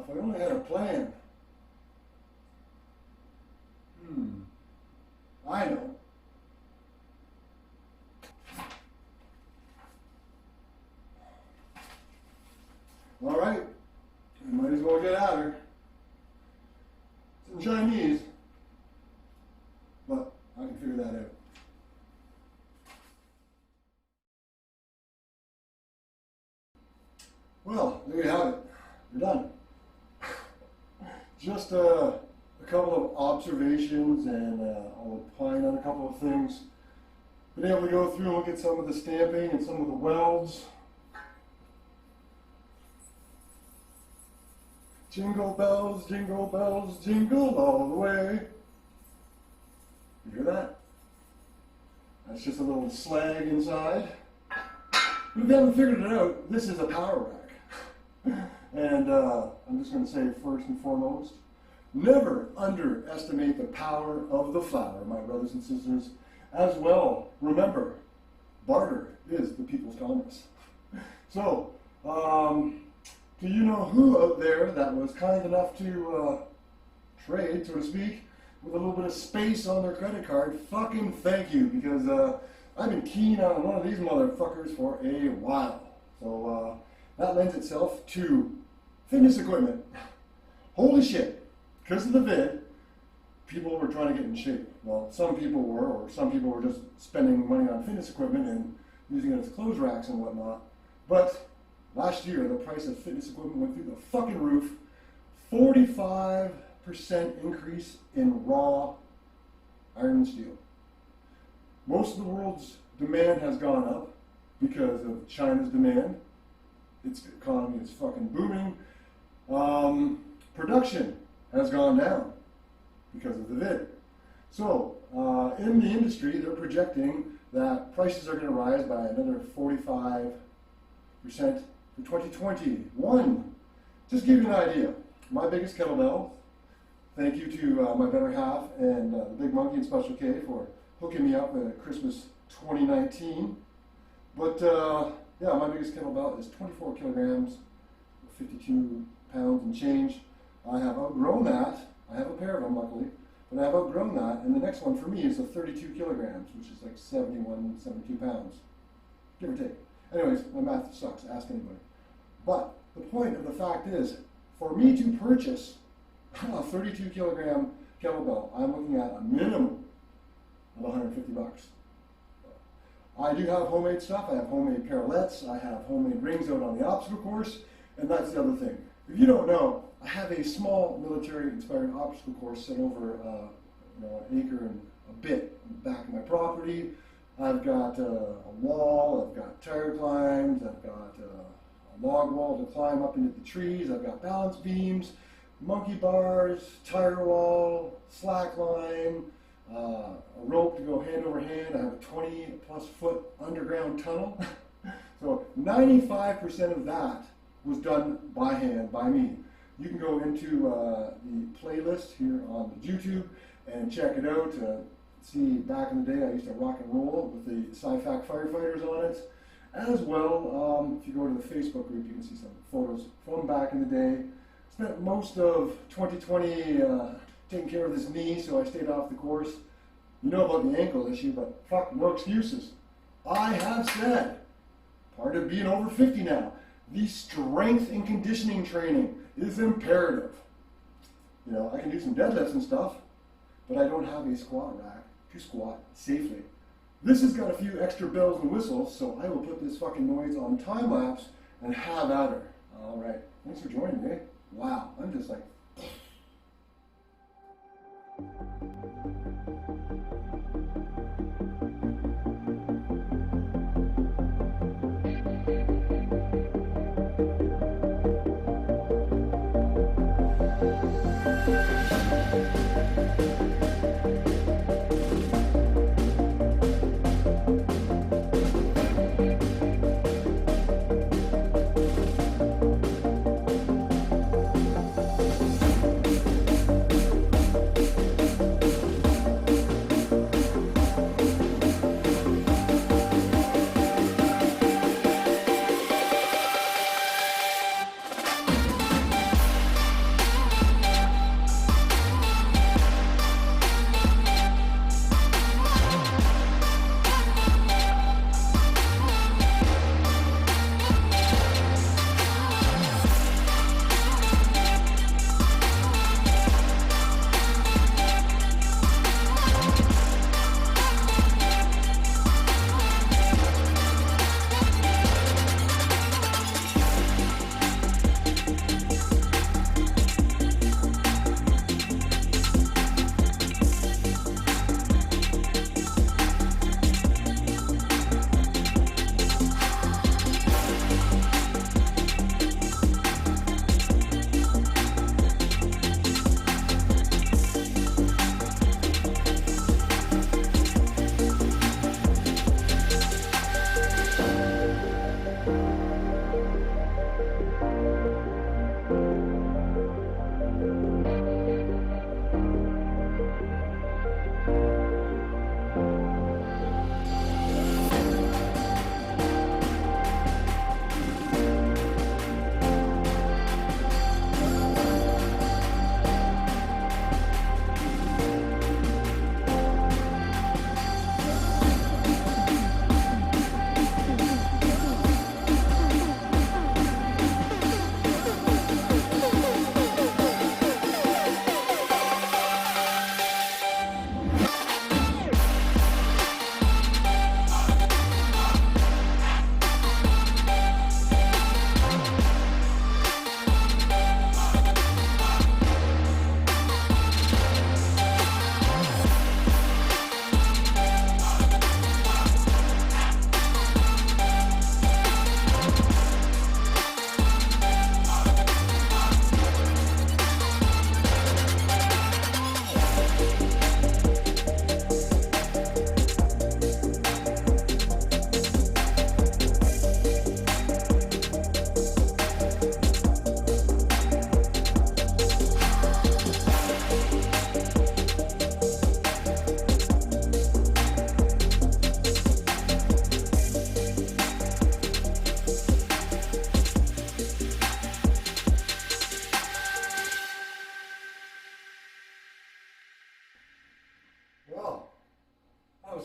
if I only had a plan. I know. All right, we might as well get at her. It's in Chinese, but I can figure that out. Well, there you have it. You're done. Just a couple of observations, and I'll opine on a couple of things. Been able to go through and look at some of the stamping and some of the welds. Jingle bells, jingle all the way. You hear that? That's just a little slag inside. But if you haven't figured it out, this is a power rack. And I'm just going to say first and foremost, never underestimate the power of the flower, my brothers and sisters. As well, remember, barter is the people's commerce. So, do you know who out there that was kind enough to trade, so to speak, with a little bit of space on their credit card? Fucking thank you, because I've been keen on one of these motherfuckers for a while. So that lends itself to fitness equipment. Holy shit, because of the vid, people were trying to get in shape. Well, some people were, or some people were just spending money on fitness equipment and using it as clothes racks and whatnot. But last year, the price of fitness equipment went through the fucking roof. 45% increase in raw iron and steel. Most of the world's demand has gone up because of China's demand. Its economy is fucking booming. Production has gone down because of the vid. So, in the industry, they're projecting that prices are going to rise by another 45% for 2021. Just give you an idea. My biggest kettlebell, thank you to my better half and the Big Monkey and Special K for hooking me up at Christmas 2019. But yeah, my biggest kettlebell is 24 kilograms, 52 pounds and change. I have outgrown that. I have a pair of them, luckily, but I've outgrown that. And the next one for me is a 32 kilograms, which is like 71, 72 pounds, give or take. Anyways, my math sucks, ask anybody. But the point of the fact is, for me to purchase a 32 kilogram kettlebell, I'm looking at a minimum of 150 bucks. I do have homemade stuff. I have homemade parallettes. I have homemade rings out on the obstacle course. And that's the other thing. If you don't know, I have a small military-inspired obstacle course set over an acre and a bit in the back of my property. I've got a wall. I've got tire climbs. I've got a log wall to climb up into the trees. I've got balance beams, monkey bars, tire wall, slack line, a rope to go hand over hand. I have a 20-plus foot underground tunnel. So 95% of that was done by hand, by me. You can go into the playlist here on the YouTube and check it out. See, back in the day, I used to rock and roll with the Sci-Fac firefighters on it. As well, if you go to the Facebook group, you can see some photos from back in the day. Spent most of 2020 taking care of this knee, so I stayed off the course. You know about the ankle issue, but fuck, no excuses. I have said, part of being over 50 now, the strength and conditioning training is imperative. You know, I can do some deadlifts and stuff, but I don't have a squat rack to squat safely. This has got a few extra bells and whistles, so I will put this fucking noise on time lapse and have at her. All right, thanks for joining me. Wow, I'm just like...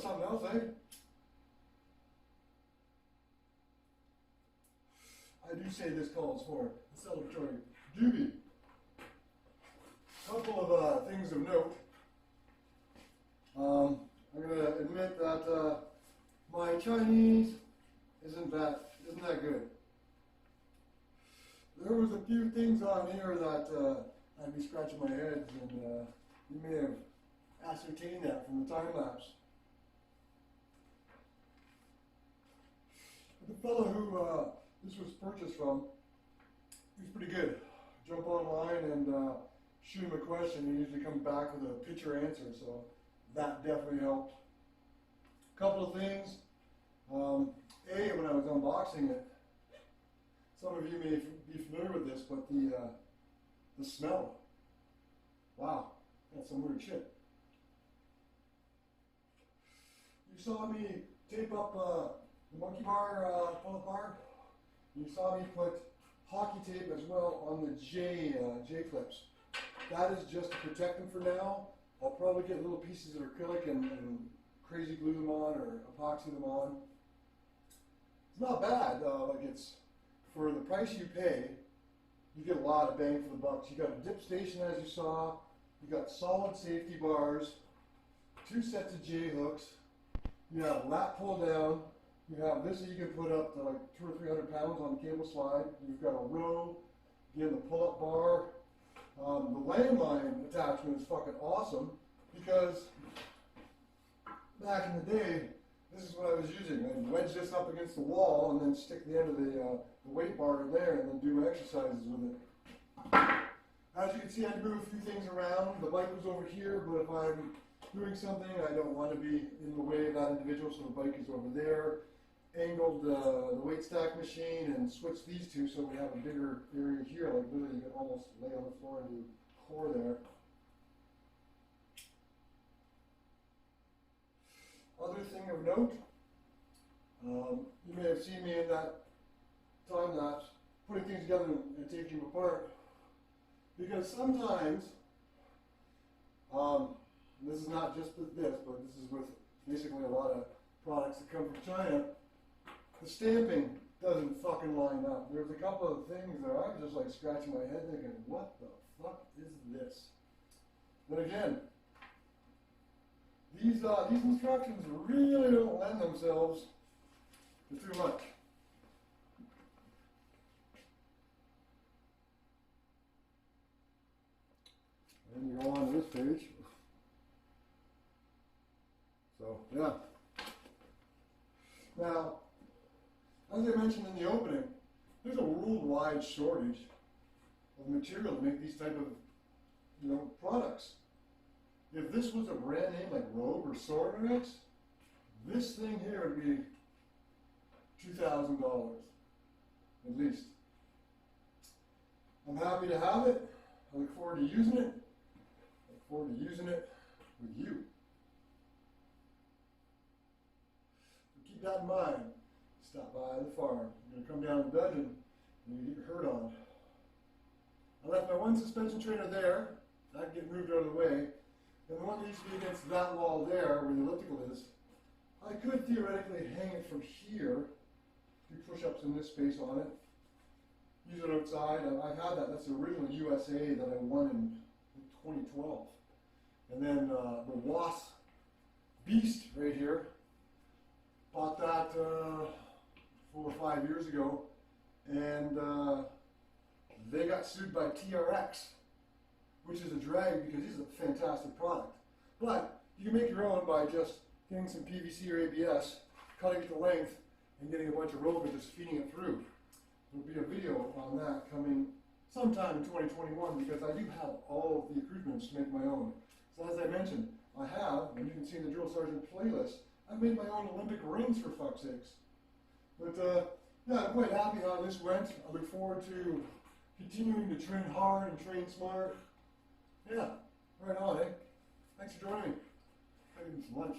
was something else, eh? I do say this calls for a celebratory doobie. Couple of things of note. I'm going to admit that my Chinese isn't that good. There was a few things on here that I'd be scratching my head, and you may have ascertained that from the time lapse. The fellow who this was purchased from, he was pretty good. Jump online and shoot him a question. He usually comes back with a picture answer, so that definitely helped. A couple of things. When I was unboxing it, some of you may be familiar with this, but the smell. Wow, that's some weird shit. You saw me tape up the monkey bar pull-up bar. You saw me put hockey tape as well on the J clips. That is just to protect them for now. I'll probably get little pieces of acrylic and crazy glue them on or epoxy them on. It's not bad. Like, it's for the price you pay, you get a lot of bang for the bucks. You got a dip station, as you saw. You got solid safety bars, 2 sets of J hooks. You have lat pull down. You have this that you can put up to like 200 or 300 pounds on the cable slide. You've got a row, again, the pull-up bar. The landline attachment is fucking awesome because back in the day, this is what I was using. I'd wedge this up against the wall and then stick the end of the weight bar in there and then do my exercises with it. As you can see, I had to move a few things around. The bike was over here, but if I'm doing something, I don't want to be in the way of that individual, so the bike is over there. Angled the weight stack machine and switched these two so we have a bigger area here. Like literally, you can almost lay on the floor and do core there. Other thing of note, you may have seen me in that time lapse putting things together and taking them apart, because sometimes, this is not just with this, but this is with basically a lot of products that come from China, the stamping doesn't fucking line up. There's a couple of things that I was just like scratching my head thinking, what the fuck is this? But again, these instructions really don't lend themselves to too much. And you go on to this page. So, yeah. Now, as I mentioned in the opening, there's a worldwide shortage of material to make these type of, products. If this was a brand name like Rogue or Sornex, this thing here would be $2,000 at least. I'm happy to have it. I look forward to using it. I look forward to using it with you. So keep that in mind. Stop by the farm. You're going to come down to Dudgeon and you get your herd on. I left my one suspension trainer there. That can get moved out of the way. And the one that used to be against that wall there, where the elliptical is, I could theoretically hang it from here, do push-ups in this space on it, use it outside. I've had that. That's the original USA that I won in 2012. And then the WAS Beast right here, bought that 4 or 5 years ago, and they got sued by TRX, which is a drag because this is a fantastic product. But you can make your own by just getting some PVC or ABS, cutting it to length, and getting a bunch of rope and just feeding it through. There'll be a video on that coming sometime in 2021 because I do have all of the accoutrements to make my own. So as I mentioned, I have, and you can see in the Drill Sargent playlist, I've made my own Olympic rings for fuck's sakes. But yeah, I'm quite happy how this went. I look forward to continuing to train hard and train smart. Yeah, right on, eh? Thanks for joining me. I'm eating some lunch.